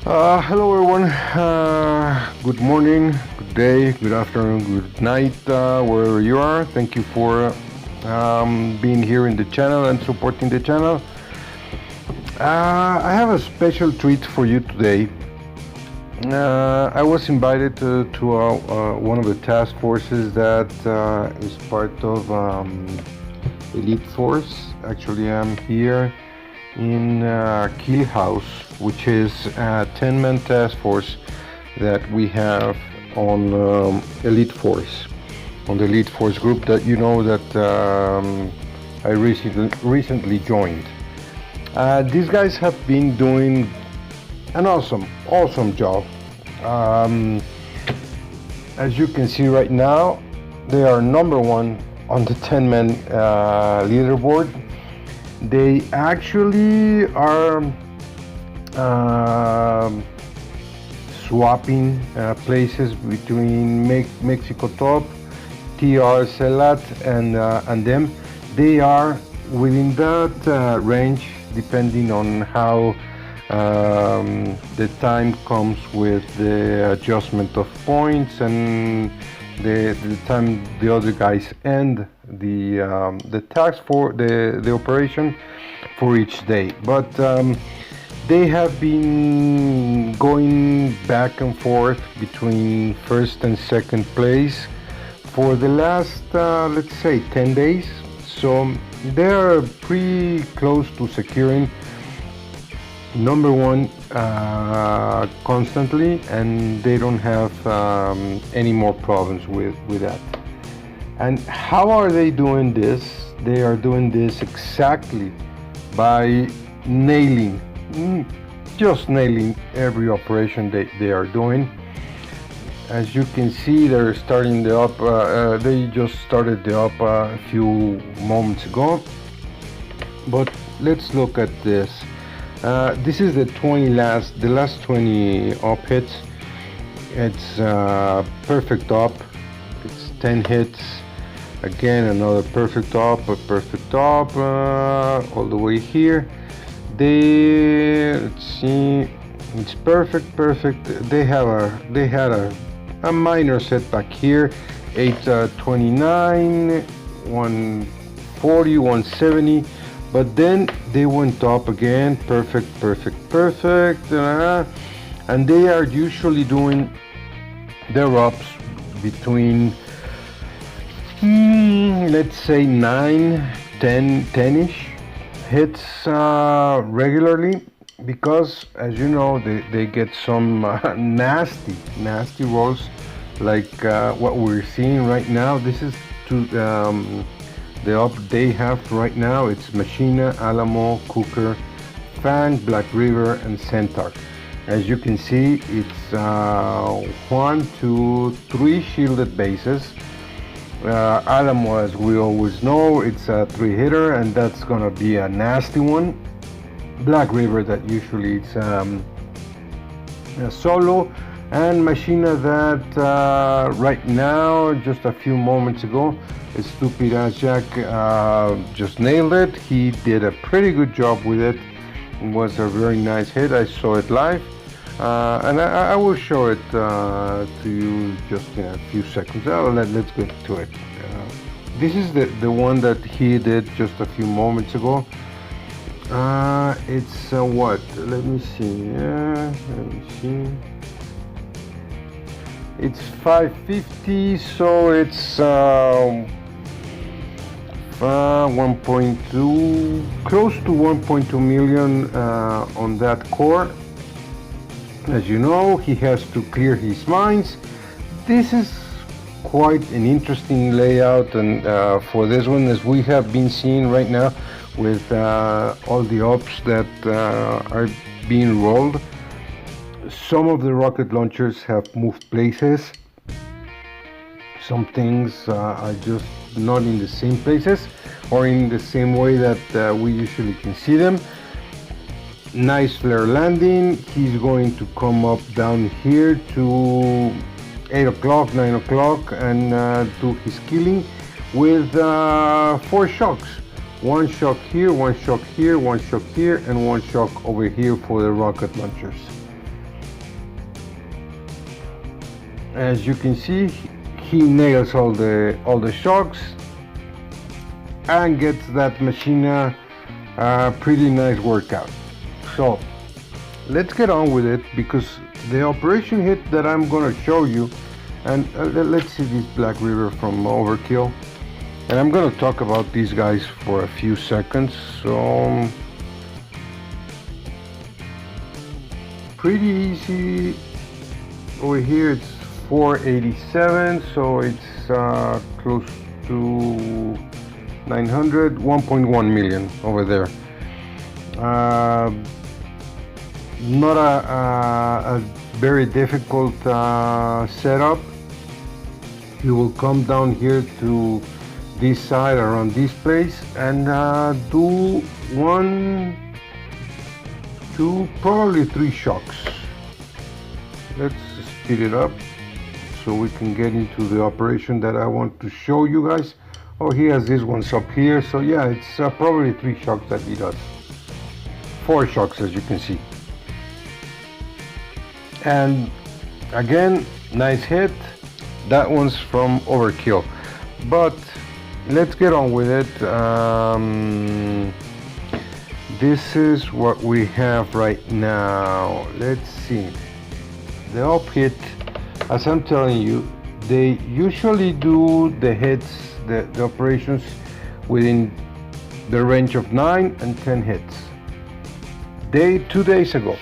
Hello everyone. Good morning, good day, good afternoon, good night, wherever you are. Thank you for being here in the channel and supporting the channel. I have a special treat for you today. I was invited to one of the task forces that is part of Elite Force. Actually, I'm here in KILLHOUSE, which is a 10-man task force that we have on Elite Force, on the Elite Force group that you know that I recently joined. These guys have been doing an awesome job. As you can see right now, they are number one on the 10-man leaderboard. They actually are swapping places between Mexico Top, TR Celat, and them. They are within that range, depending on how the time comes with the adjustment of points and the time the other guys end the task for the operation for each day. But they have been going back and forth between first and second place for the last let's say 10 days. So they're pretty close to securing number one constantly, and they don't have any more problems with that. And how are they doing this? They are doing this exactly by nailing, just nailing every operation they are doing. As you can see, they're starting the up. They just started the up a few moments ago. But let's look at this. This is the last 20 up hits. It's perfect up. It's 10 hits. Again, another perfect up, a perfect up, all the way here. Let's see, it's perfect. They had a minor setback here. 829, 140, 170. But then they went up again, perfect, and they are usually doing their ups between, let's say 9, 10-ish hits regularly, because as you know, they get some nasty rolls like what we're seeing right now. This is the up they have right now. It's Machina, Alamo, Cooker, Fan, Black River, and Centaur. As you can see, it's 1, 2, 3 shielded bases. Alamo, as we always know, it's a 3-hitter, and that's gonna be a nasty one. Black River, that usually it's a solo, and Machina that right now, just a few moments ago, Stupid Ass Jack just nailed it. He did a pretty good job with it. It was a very nice hit. I saw it live, and I will show it to you just in a few seconds. Let's get to it. This is the one that he did just a few moments ago. It's what? Let me see. It's 550, so it's 1.2, close to 1.2 million on that core. As you know, he has to clear his mines. This is quite an interesting layout, and for this one, as we have been seeing right now with all the ops that are being rolled, some of the rocket launchers have moved places. Some things are just not in the same places or in the same way that we usually can see them. Nice flare landing. He's going to come up down here to 8 o'clock, 9 o'clock, and do his killing with 4 shocks. One shock here, one shock here, one shock here, and one shock over here for the rocket launchers. As you can see, he nails all the shocks and gets that machine pretty nice workout. So let's get on with it, because the operation hit that I'm gonna show you, and let's see this Black River from Overkill, and I'm gonna talk about these guys for a few seconds. So pretty easy. Over here it's 487, so it's close to 900, 1.1 million over there. Not a very difficult setup. You will come down here to this side, around this place, and do 1, 2, probably 3 shocks. Let's speed it up so we can get into the operation that I want to show you guys. Oh, he has these ones up here, so yeah, it's probably 3 shocks that he does. 4 shocks, as you can see. And again, nice hit. That one's from Overkill. But let's get on with it. This is what we have right now. Let's see. The up hit, as I'm telling you, they usually do the hits, the operations within the range of 9 and 10 hits. 2 days ago,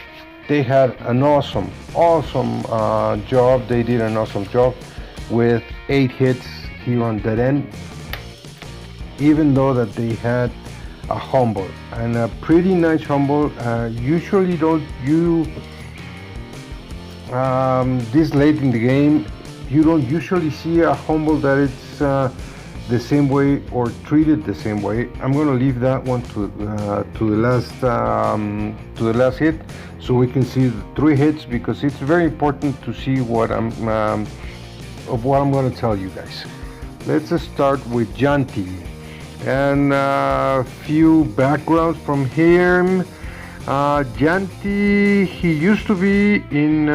they had an awesome job. They did an awesome job with 8 hits here on that end, even though that they had a humble, and a pretty nice humble. Usually don't you this late in the game, you don't usually see a humble that it's the same way or treated the same way. I'm going to leave that one to the last hit, so we can see the 3 hits, because it's very important to see what I'm going to tell you guys. Let's start with Janti, and a few backgrounds from him. Janti, he used to be in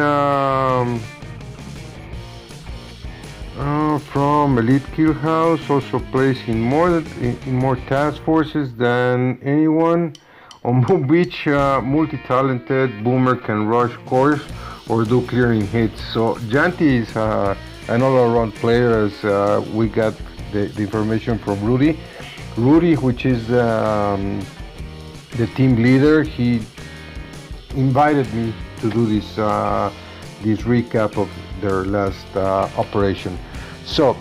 from Elite KILLHOUSE, also plays in more task forces than anyone. On which multi-talented boomer can rush course or do clearing hits. So Janti is an all-around player, as we got the information from Rudy, which is the team leader. He invited me to do this recap of their last operation. So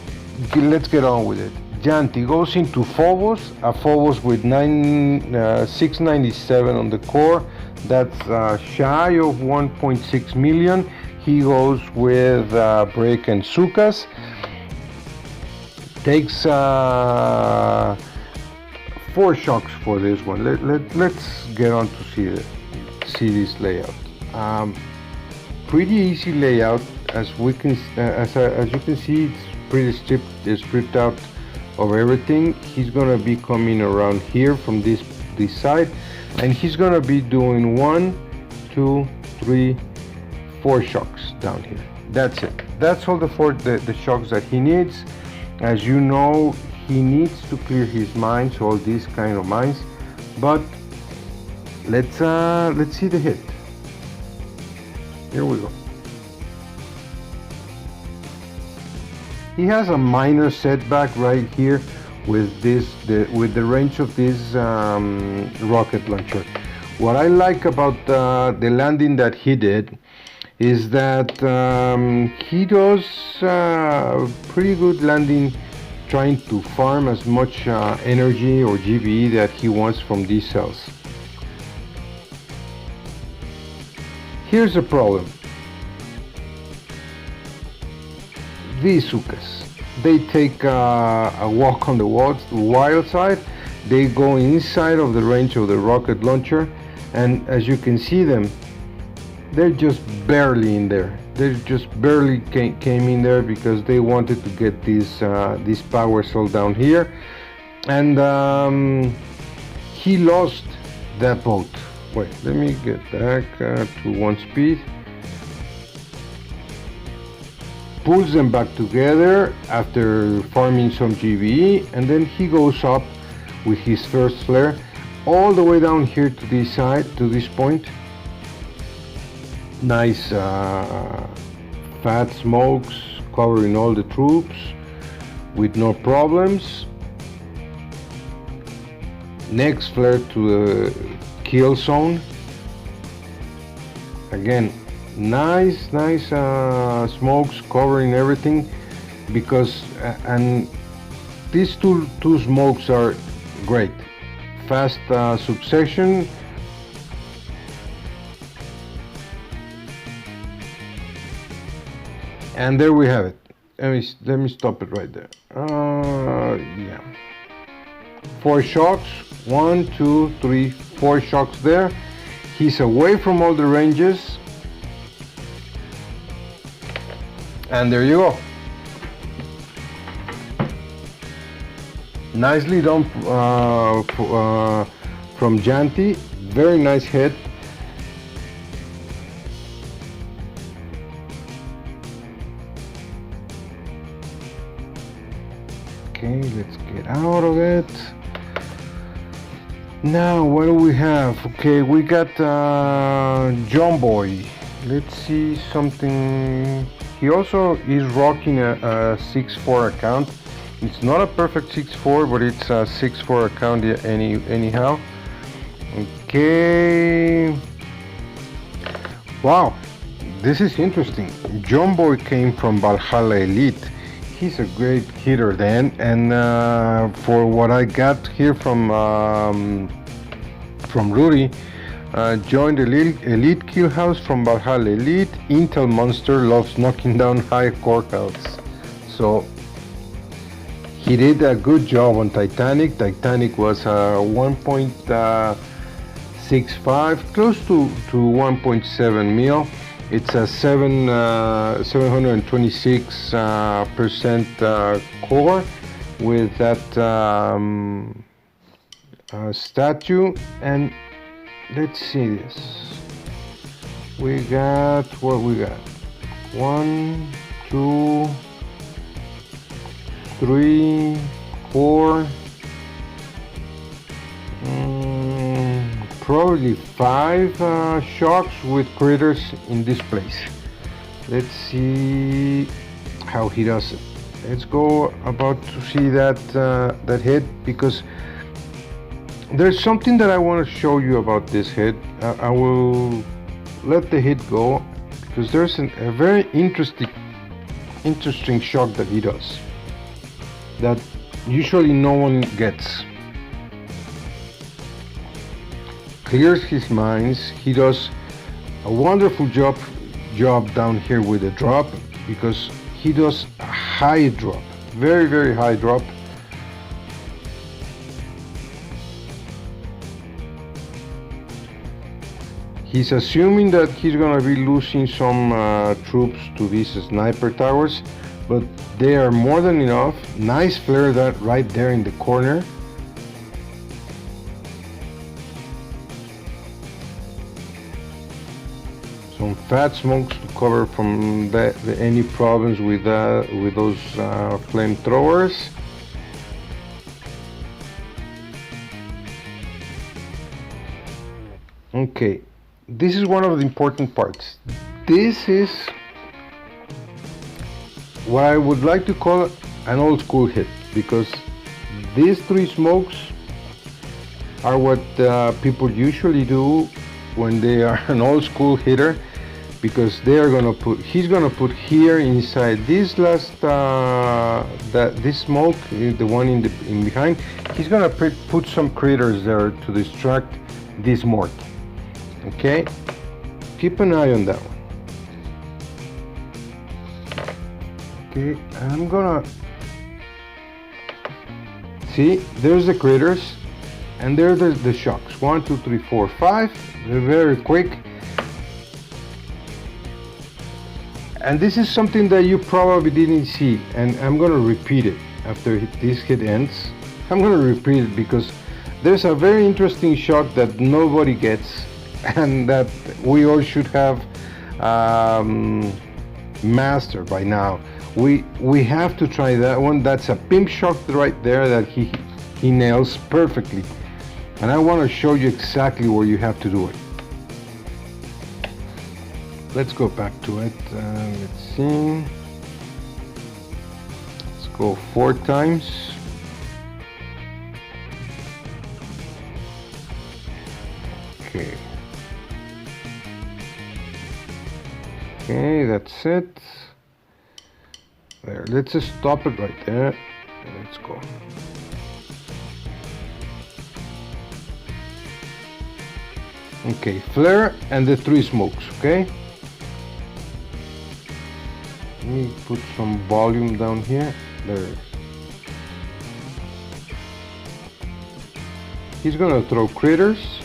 let's get on with it. Janti goes into Phobos, a Phobos with 697 on the core. That's shy of 1.6 million. He goes with Break and Sukas. Takes 4 shocks for this one. Let's get on to see this layout. Pretty easy layout, as you can see. It's pretty stripped out of everything. He's gonna be coming around here from this side, and he's gonna be doing 1, 2, 3, 4 shocks down here. That's it. That's all the shocks that he needs. As you know, he needs to clear his mines, all these kind of mines. But let's see the hit. Here we go. He has a minor setback right here with the range of this rocket launcher. What I like about the landing that he did is that he does pretty good landing, trying to farm as much energy or GBE that he wants from these cells. Here's the problem. These Sukas, they take a walk on the wild side. They go inside of the range of the rocket launcher, and as you can see them, they're just barely in there. They just barely came in there because they wanted to get this power cell down here, and he lost that boat. Wait, let me get back to 1 speed. pulls them back together after farming some GBE, and then he goes up with his first flare all the way down here to this side, to this point. Nice fat smokes covering all the troops with no problems. Next flare to the kill zone. Again, nice smokes covering everything, because and these two smokes are great. Fast succession. And there we have it. Let me stop it right there. Yeah. 4 shocks. 1, 2, 3, 4 shocks there. He's away from all the ranges. And there you go. Nicely done from Janti. Very nice hit. Okay, let's get out of it. Now, what do we have? Okay, we got John Boy. Let's see something. He also is rocking a 6-4 account. It's not a perfect 6-4, but it's a 6-4 account anyhow. Okay. Wow, this is interesting. John Boy came from Valhalla Elite. He's a great hitter then, and for what I got here from Rudy, joined Elite KILLHOUSE from Valhalla Elite. Intel Monster loves knocking down high core counts. So he did a good job on Titanic. Titanic was 1.65, close to 1.7 mil. It's a 726% core with that statue. And let's see this. We got what we got. 1, 2, 3, 4. Probably 5 shocks with critters in this place. Let's see how he does it. Let's go about to see that hit, because there's something that I want to show you about this hit. I will let the hit go, because there's a very interesting shock that he does that usually no one gets. Clears his mines. He does a wonderful job down here with the drop, because he does a high drop, very high drop. He's assuming that he's gonna be losing some troops to these sniper towers, but they are more than enough. Nice flare that right there in the corner. Some fat smokes to cover from any problems with those flamethrowers. Okay, this is one of the important parts. This is what I would like to call an old school hit, because these 3 smokes are what people usually do when they are an old school hitter, because they are gonna put, he's gonna put here inside this last this smoke, the one in behind, he's gonna put some critters there to distract this mort. Okay, keep an eye on that one. Okay, I'm gonna see, there's the critters, and there are the shocks. 1, 2, 3, 4, 5. They're very quick. And this is something that you probably didn't see, and I'm gonna repeat it after this hit ends. I'm gonna repeat it because there's a very interesting shock that nobody gets, and that we all should have mastered by now. We have to try that one. That's a pimp shock right there that he nails perfectly, and I want to show you exactly where you have to do it. Let's go back to it. Let's see. Let's go 4 times. Okay. Okay, that's it. There, let's just stop it right there. Let's go. Okay, flare and the 3 smokes, okay? Let me put some volume down here. There it is. He's gonna throw critters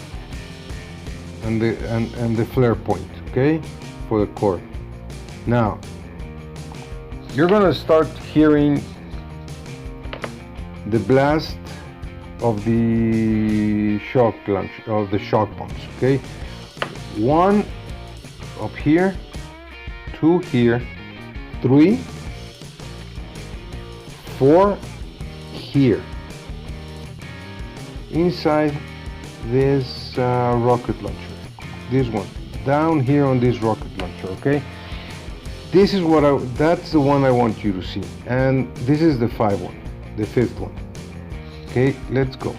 and the flare point, okay, for the core. Now you're gonna start hearing the blast of the shock launch, of the shock bombs, okay? 1 up here, 2 here, 3, 4 here, inside this rocket launcher. This one down here on this rocket launcher, okay? This is what that's the one I want you to see, and this is the 5th one, the 5th one. Okay, let's go.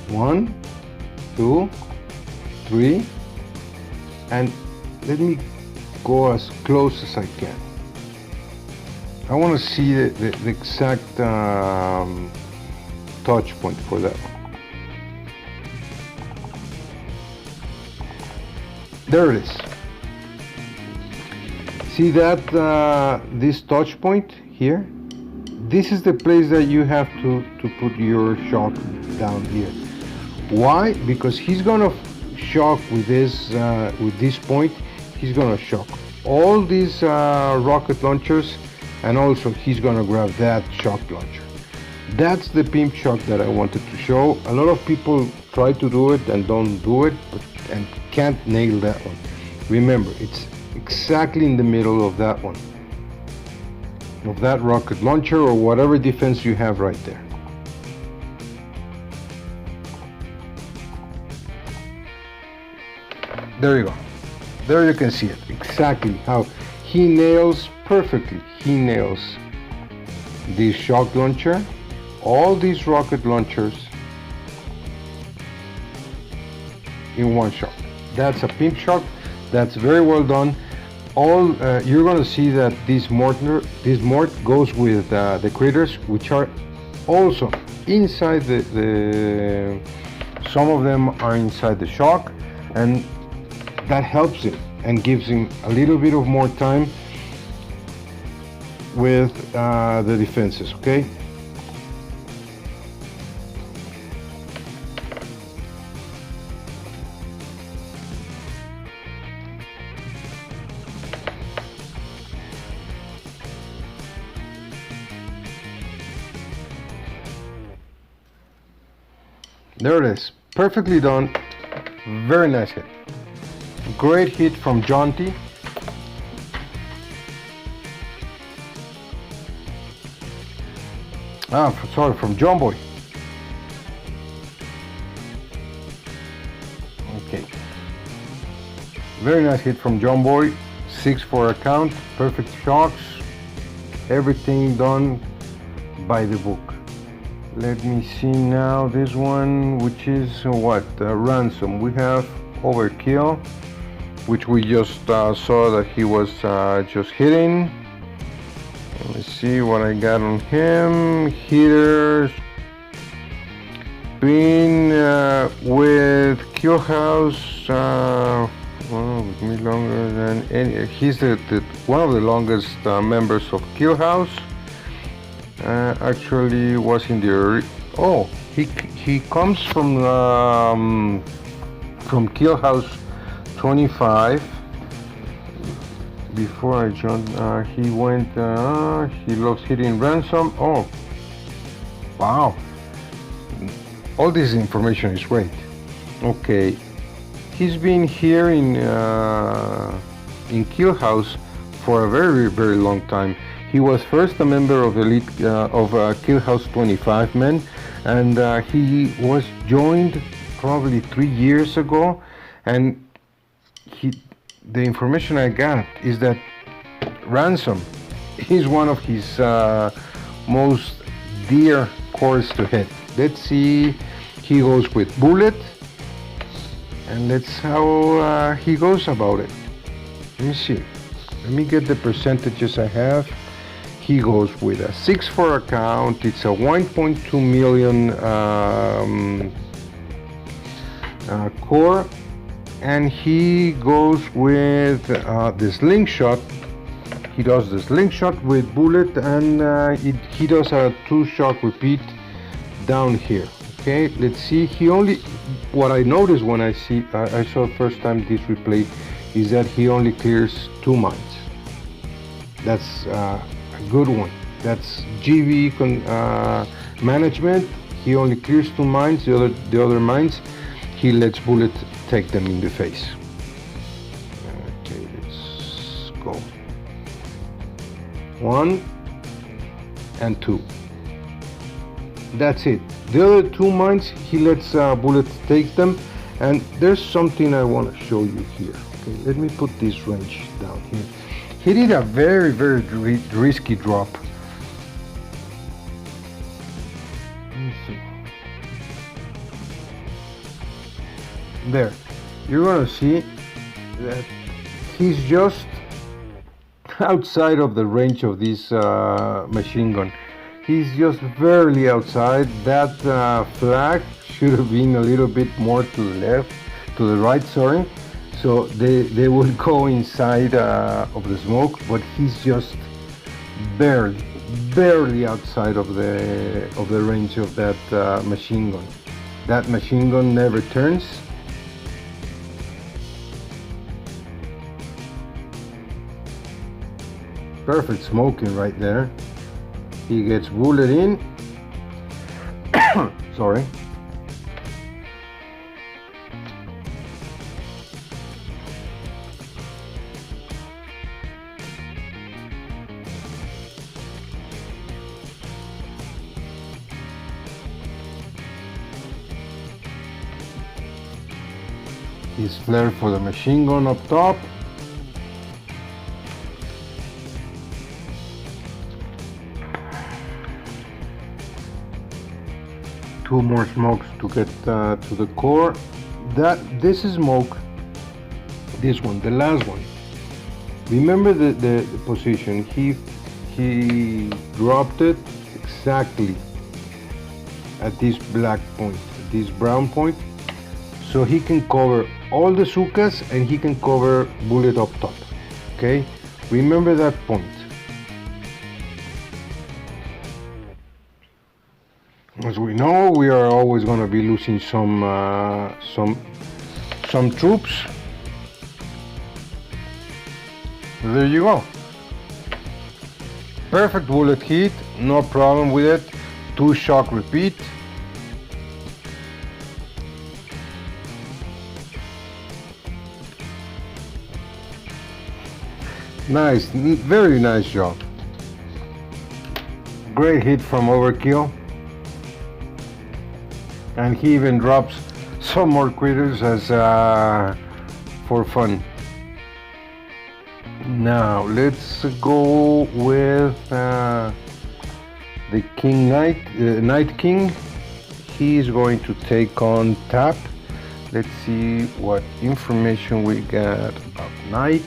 1, 2, 3, and let me go as close as I can. I want to see the exact touch point for that one. There it is. See that this touch point here? This is the place that you have to put your shock down here. Why? Because he's gonna shock with this point. He's gonna shock all these rocket launchers, and also he's gonna grab that shock launcher. That's the pimp shock that I wanted to show. A lot of people try to do it and don't do it, and can't nail that one. Remember, it's exactly in the middle of that one, of that rocket launcher or whatever defense you have right there. There you go. There you can see it exactly how he nails perfectly. He nails this shock launcher, all these rocket launchers in one shot. That's a pimp shot. That's very well done. All you're going to see that this mort goes with the critters, which are also inside the some of them are inside the shock, and that helps him and gives him a little bit of more time with the defenses, okay? There it is, perfectly done. Very nice hit. Great hit from Jonty. Sorry, from John Boy. Okay. Very nice hit from John Boy. 6 for a count. Perfect shocks. Everything done by the book. Let me see now this one, which is what? Ransom. We have Overkill, which we just saw that he was just hitting. Let me see what I got on him. Hitters. Been with KILLHOUSE, with me longer than any. He's one of the longest members of KILLHOUSE. Actually was in the he comes from KILLHOUSE 25. Before I joined, he went, he loves hitting Ransom. Oh, wow, all this information is great. Okay, he's been here in in KILLHOUSE for a very, very long time. He was first a member of KILLHOUSE 25 men, and he was joined probably 3 years ago. And the information I got is that Ransom is one of his most dear cores to hit. Let's see, he goes with Bullet, and let's how he goes about it. Let me see. Let me get the percentages I have. He goes with a 6-4 account. It's a 1.2 million core, and he goes with the slingshot. He does the slingshot with Bullet, and he does a 2-shot repeat down here. Okay, let's see. What I noticed when I saw first time this replay is that he only clears 2 mines. That's a good one. That's GV management. He only clears 2 mines. The other mines, he lets Bullet take them in the face. Okay, let's go. 1 and 2. That's it. The other 2 mines, he lets Bullet take them. And there's something I want to show you here. Okay, let me put this wrench down here. He did a very, very risky drop. Let me see. There. You're going to see that he's just outside of the range of this machine gun. He's just barely outside. That flag should have been a little bit more to the right, sorry. So they would go inside of the smoke, but he's just barely outside of the range of that machine gun. That machine gun never turns. Perfect smoking right there. He gets Bullet in. Sorry. His flare for the machine gun up top. Two more smokes to get to the core. This is smoke. This one, the last one. Remember the position. He dropped it exactly at this black point, this brown point, so he can cover all the sukas and he can cover Bullet up top. Okay, remember that point. As we know, we are always going to be losing some troops. There you go. Perfect bullet hit, no problem with it. 2 shock repeat. Nice, very nice job. Great hit from Overkill. And he even drops some more critters as for fun. Now let's go with the King Night King. He's going to take on Tap. Let's see what information we got about Night.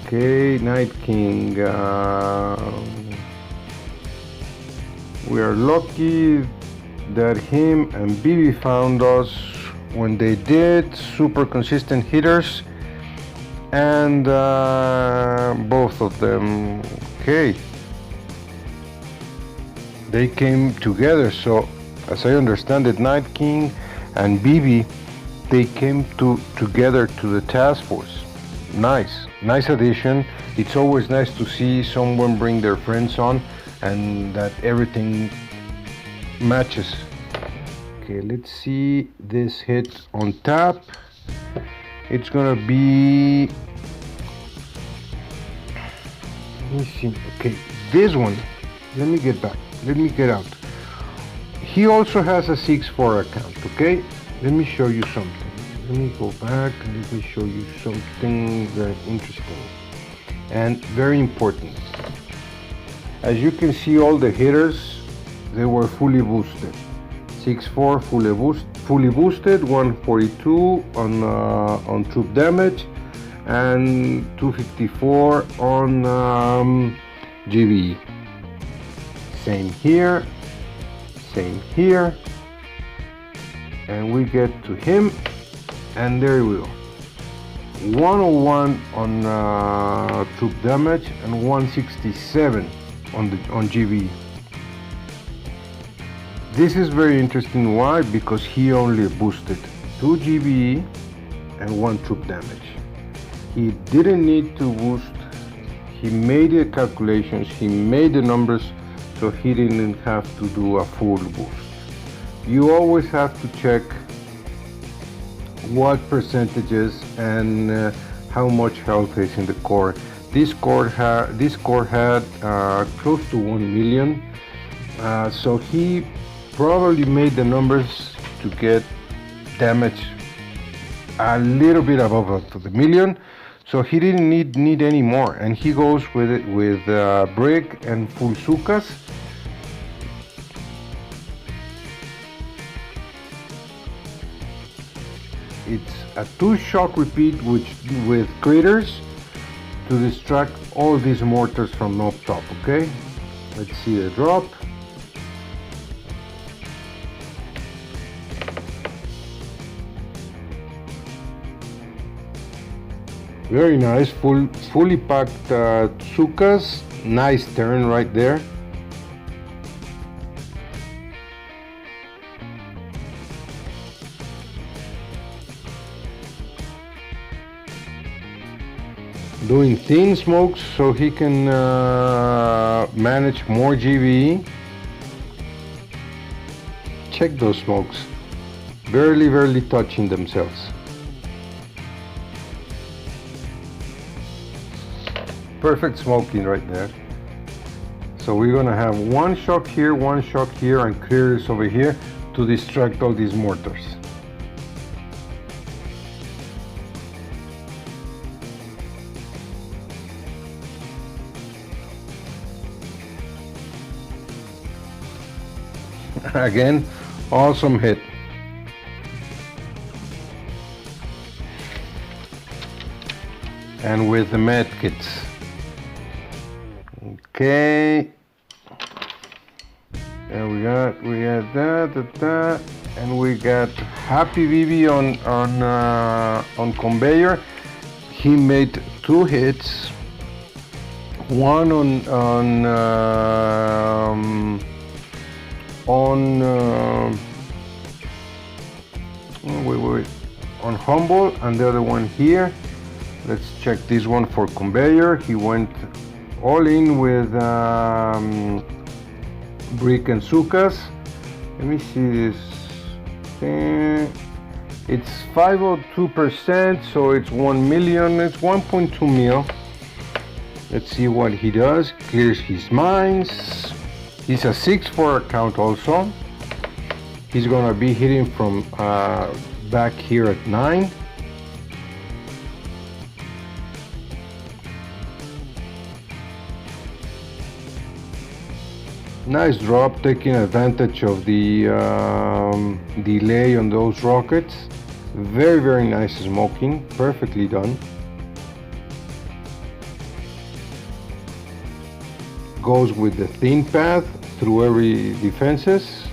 Okay, Night King. We are lucky that him and BB found us when they did. Super consistent hitters, and both of them, okay, they came together. So as I understand it, Night King and BB, they came together to the task force. Nice addition. It's always nice to see someone bring their friends on and that everything matches. Okay, let's see this hit on Tap. It's gonna be, let me see, okay, this one, let me get out. He also has a 6-4 account, okay? Let me show you something. Let me go back and let me show you something very interesting and very important. As you can see, all the hitters, they were fully boosted. 6-4 fully boosted, 142 on troop damage, and 254 on GBE. Same here, and we get to him, and there we go. 101 on troop damage and 167 on GBE. This is very interesting. Why? Because he only boosted 2 GBE and 1 troop damage. He didn't need to boost. He made the calculations, he made the numbers, so he didn't have to do a full boost. You always have to check what percentages and how much health is in the core. This core had close to 1 million, so he probably made the numbers to get damage a little bit above the million, so he didn't need any more, and he goes with it with brick and full sukas. It's a 2-shot repeat with critters to distract all these mortars from up top, okay? Let's see the drop. Very nice, fully packed sukas. Nice turn right there. Doing thin smokes so he can manage more GBE. Check those smokes, barely touching themselves. Perfect smoking right there. So we're gonna have 1 shock here, 1 shock here, and critters over here to distract all these mortars. Again, awesome hit. And with the med kits. Okay. And we got that, and we got Happy BB on conveyor. He made 2 hits. One on Humble, and the other one here. Let's check this one for conveyor. He went all in with brick and sukas. Let me see this. It's 502%, so it's 1 million. It's 1.2 mil. Let's see what he does. Clears his mines. He's a 6-4 account also. He's gonna be hitting from back here at 9. Nice drop, taking advantage of the delay on those rockets. Very nice smoking, perfectly done. Goes with the thin path through every defenses.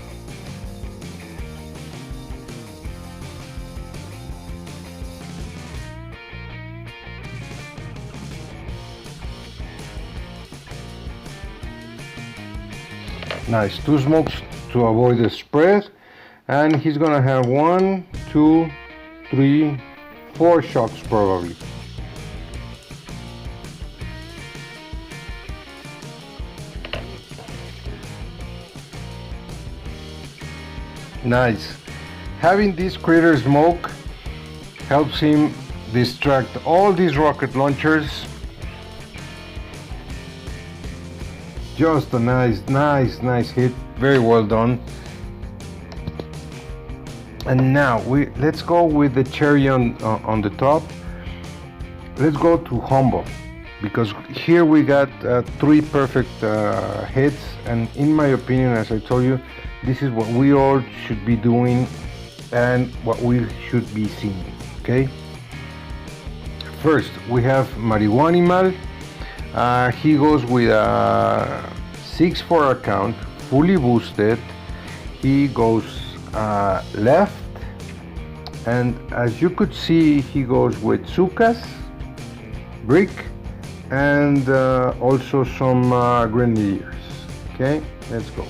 Nice, 2 smokes to avoid the spread, and he's gonna have 1, 2, 3, 4 shocks probably. Nice. Having this critter smoke helps him distract all these rocket launchers. Just a nice hit, very well done. And now let's go with the cherry on the top. Let's go to humble, because here we got 3 perfect hits, and in my opinion, as I told you, this is what we all should be doing and what we should be seeing. Okay, first we have Marihuanimal. He goes with a 6-4 account, fully boosted. He goes left, and as you could see, he goes with Sukas, brick, and also some grenadiers. Okay, let's go.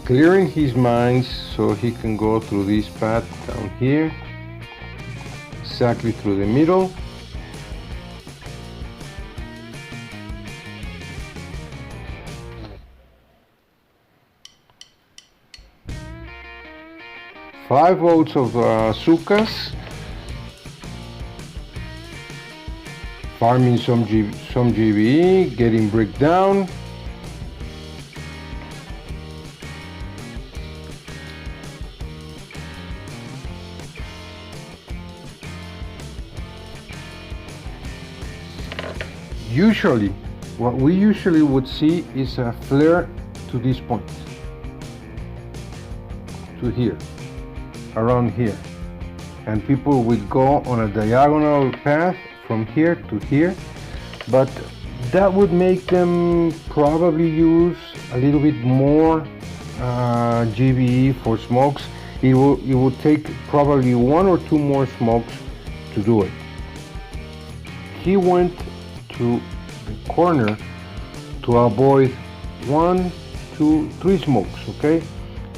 Clearing his mines so he can go through this path down here, exactly through the middle. Five volts of Sukas, farming some GBE, getting brick down. Usually, what we usually would see is a flare to this point, to here, around here, and people would go on a diagonal path from here to here, but that would make them probably use a little bit more GBE for smokes. It would take probably 1 or 2 more smokes to do it. He went to the corner to avoid 1, 2, 3 smokes. Okay,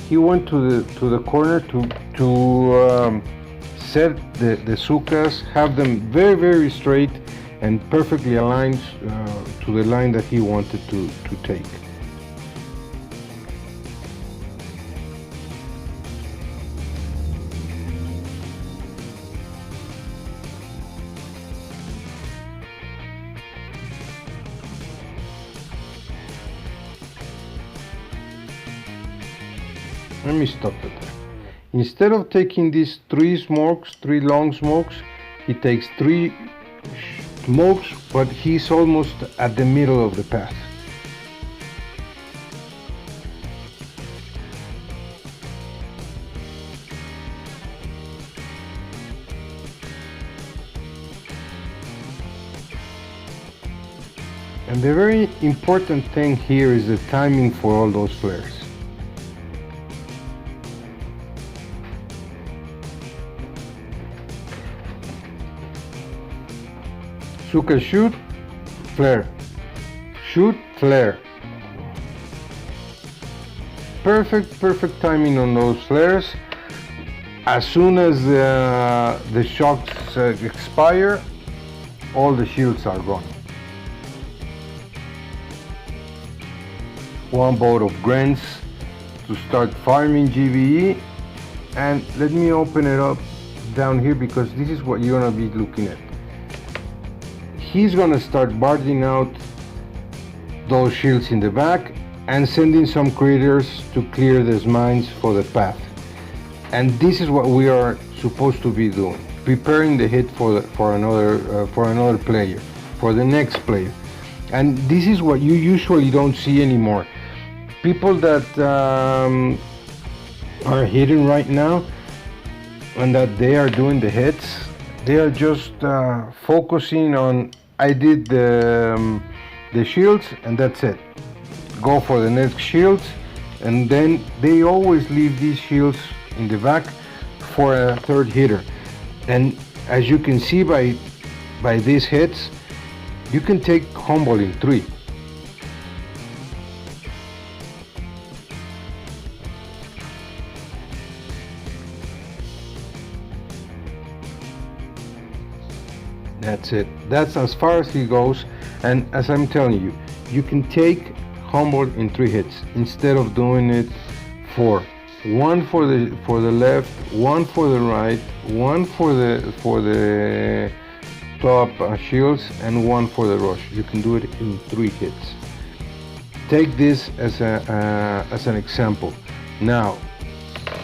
he went to the corner to set the Sukas, have them very straight and perfectly aligned to the line that he wanted to take. Let me stop it there. Instead of taking these 3 long smokes, he takes 3 smokes, but he's almost at the middle of the path. And the very important thing here is the timing for all those flares. Suka shoot, flare, shoot, flare. Perfect timing on those flares. As soon as the shocks expire, all the shields are gone. 1 boat of grants to start farming GBE, and let me open it up down here because this is what you're gonna be looking at. He's gonna start barging out those shields in the back and sending some critters to clear these mines for the path. And this is what we are supposed to be doing, preparing the hit for another player, for the next player. And this is what you usually don't see anymore. People that are hitting right now and that they are doing the hits, they are just focusing on, I did the shields and that's it. Go for the next shields, and then they always leave these shields in the back for a third hitter. And as you can see by these hits, you can take humble in 3. That's it. That's as far as he goes. And as I'm telling you, you can take humbled in 3 hits instead of doing it 4. One for the left, one for the right, one for the top shields, and one for the rush. You can do it in 3 hits. Take this as an example. Now,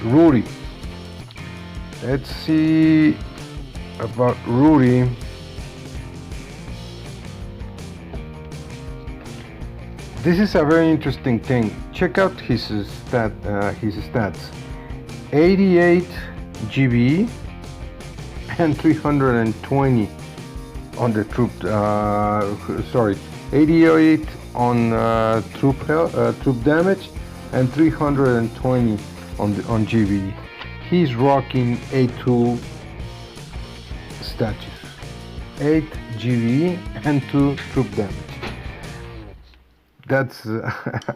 Rudy. Let's see about Rudy. This is a very interesting thing. Check out his stats. 88 GB and 320 on the troop. 88 on troop damage and 320 on GB. He's rocking A2 status. 8 GB and 2 troop damage. That's an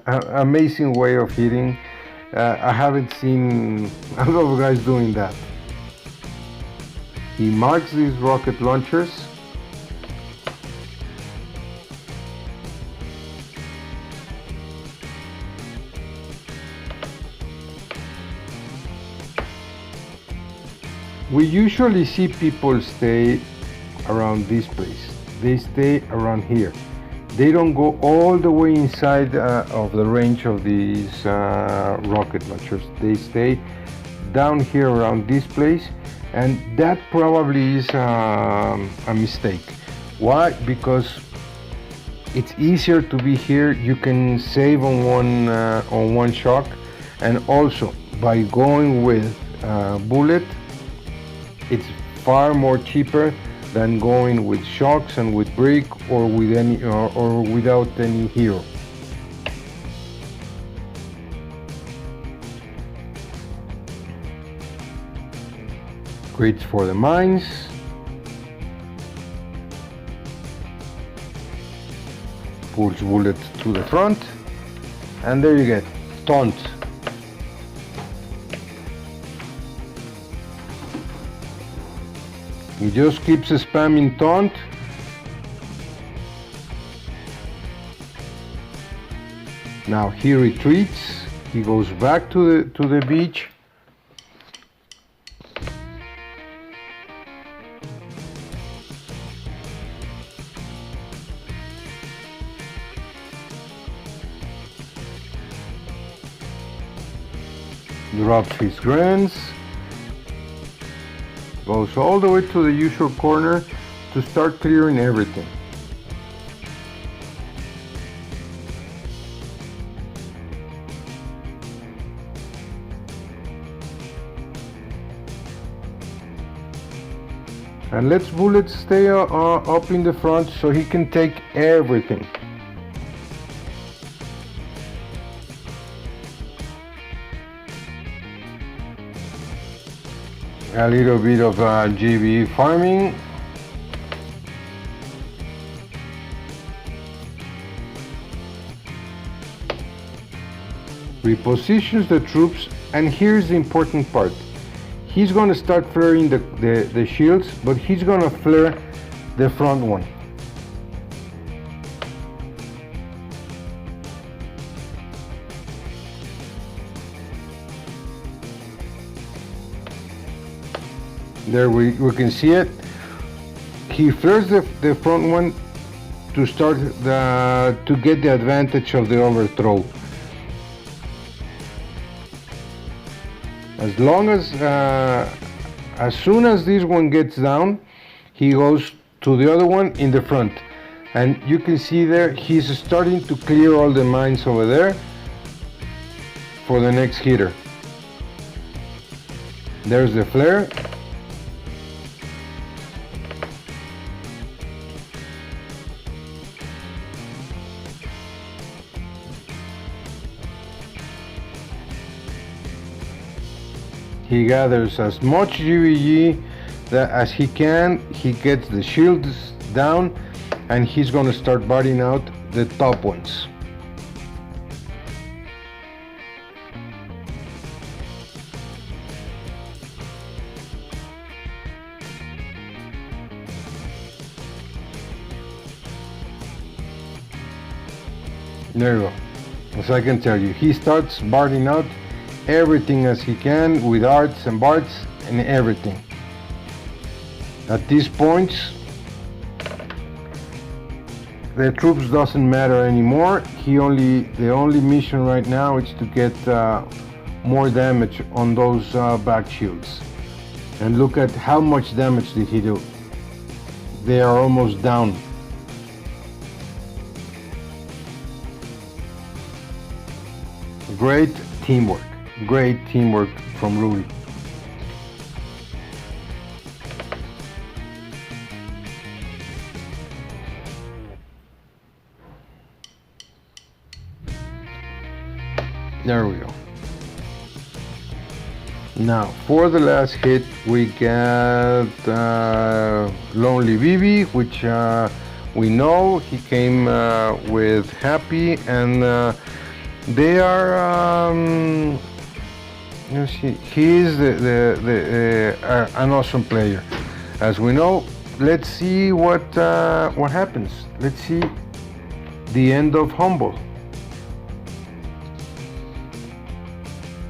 amazing way of hitting. I haven't seen a lot of guys doing that. He marks these rocket launchers. We usually see people stay around this place. They stay around here. They don't go all the way inside of the range of these rocket launchers. They stay down here around this place, and that probably is a mistake. Why? Because it's easier to be here. You can save on one shock, and also by going with bullet, it's far more cheaper than going with shocks and with brick or with any or without any hero. Great for the mines. Pulls bullet to the front, and there you get taunt. He just keeps spamming taunt. Now he retreats. He goes back to the beach. Drops his grants. Goes all the way to the usual corner to start clearing everything. And let's bullet stay up in the front so he can take everything. A little bit of GB farming. Repositions the troops, and here's the important part. He's going to start flaring the shields, but he's going to flare the front one. There we can see it. He flares the front one to start to get the advantage of the overthrow. As soon as this one gets down, he goes to the other one in the front, and you can see there he's starting to clear all the mines over there for the next hitter. There's the flare. He gathers as much GVG as he can. He gets the shields down, and he's going to start biting out the top ones. There you go. as I can tell you. He starts barting out everything as he can with arts and barts and everything. At these points, the troops doesn't matter anymore. The only mission right now is to get more damage on those back shields. And look at how much damage did he do. They are almost down. Great teamwork from Rudy. There we go. Now for the last hit we got Lonely Bibi, which we know he came with Happy, and they are he's an awesome player, as we know. Let's see what happens. Let's see the end of Humble.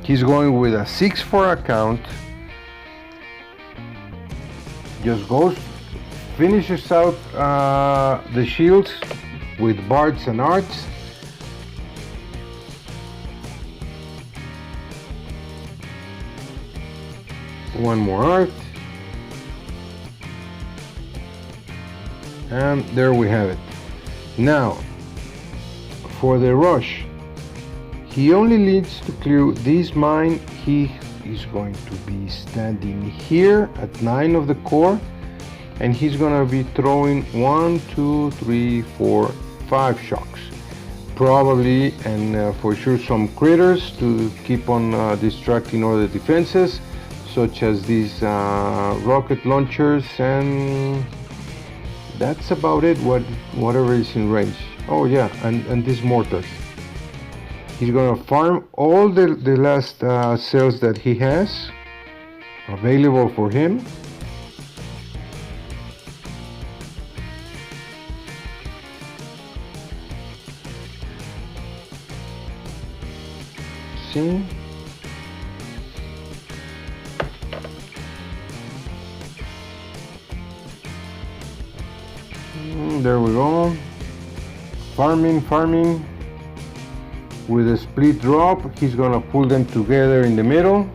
He's going with a 6-4 account. Just goes, finishes out the shields with bards and arts. One more art. And there we have it. Now, for the rush, he only needs to clear this mine. He is going to be standing here at 9 of the core, and he's gonna be throwing 1, 2, 3, 4, 5 shocks. Probably and for sure some critters to keep on distracting all the defenses, such as these rocket launchers, and that's about it. Whatever is in range. Oh yeah, and these mortars. He's gonna farm all the last cells that he has available for him. See? There we go. Farming. With a split drop, he's gonna pull them together in the middle.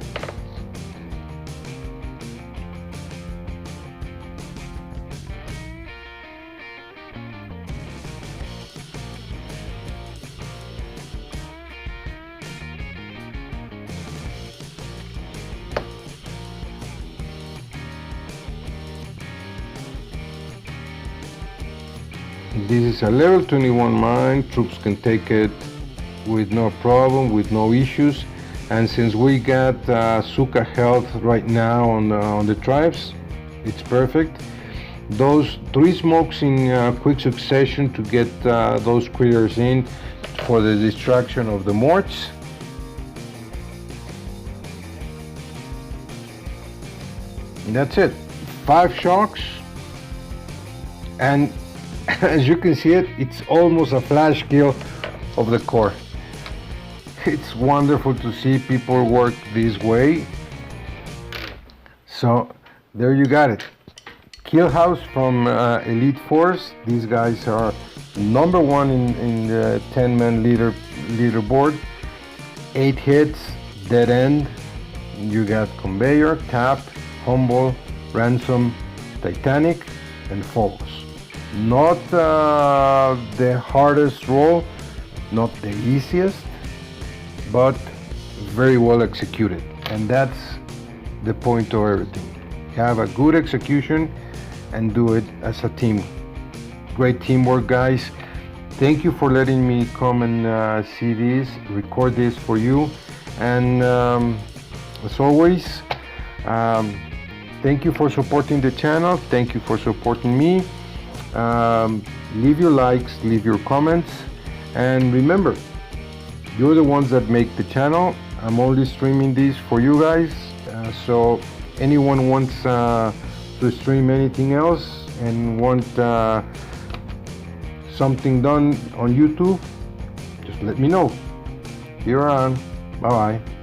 This is a level 21 mine. Troops can take it with no problem, with no issues. And since we got Suka health right now on the tribes, it's perfect. Those 3 smokes in quick succession to get those critters in for the distraction of the morts. And that's it. 5 shocks, and as you can see it's almost a flash kill of the core. It's wonderful to see people work this way. So there you got it. KILLHOUSE from Elite Force. These guys are number 1 in the 10-man leaderboard. 8 hits, dead end. You got Conveyor, Tap, Humble, Ransom, Titanic, and Falls. Not the hardest role, not the easiest, but very well executed, and that's the point of everything. Have a good execution and do it as a team. Great teamwork, guys. Thank you for letting me come and see this, record this for you, and as always, thank you for supporting the channel. Thank you for supporting me. Leave your likes, leave your comments, and remember, you're the ones that make the channel. I'm only streaming this for you guys, so anyone wants to stream anything else and want something done on YouTube, just let me know. See you around. Bye bye.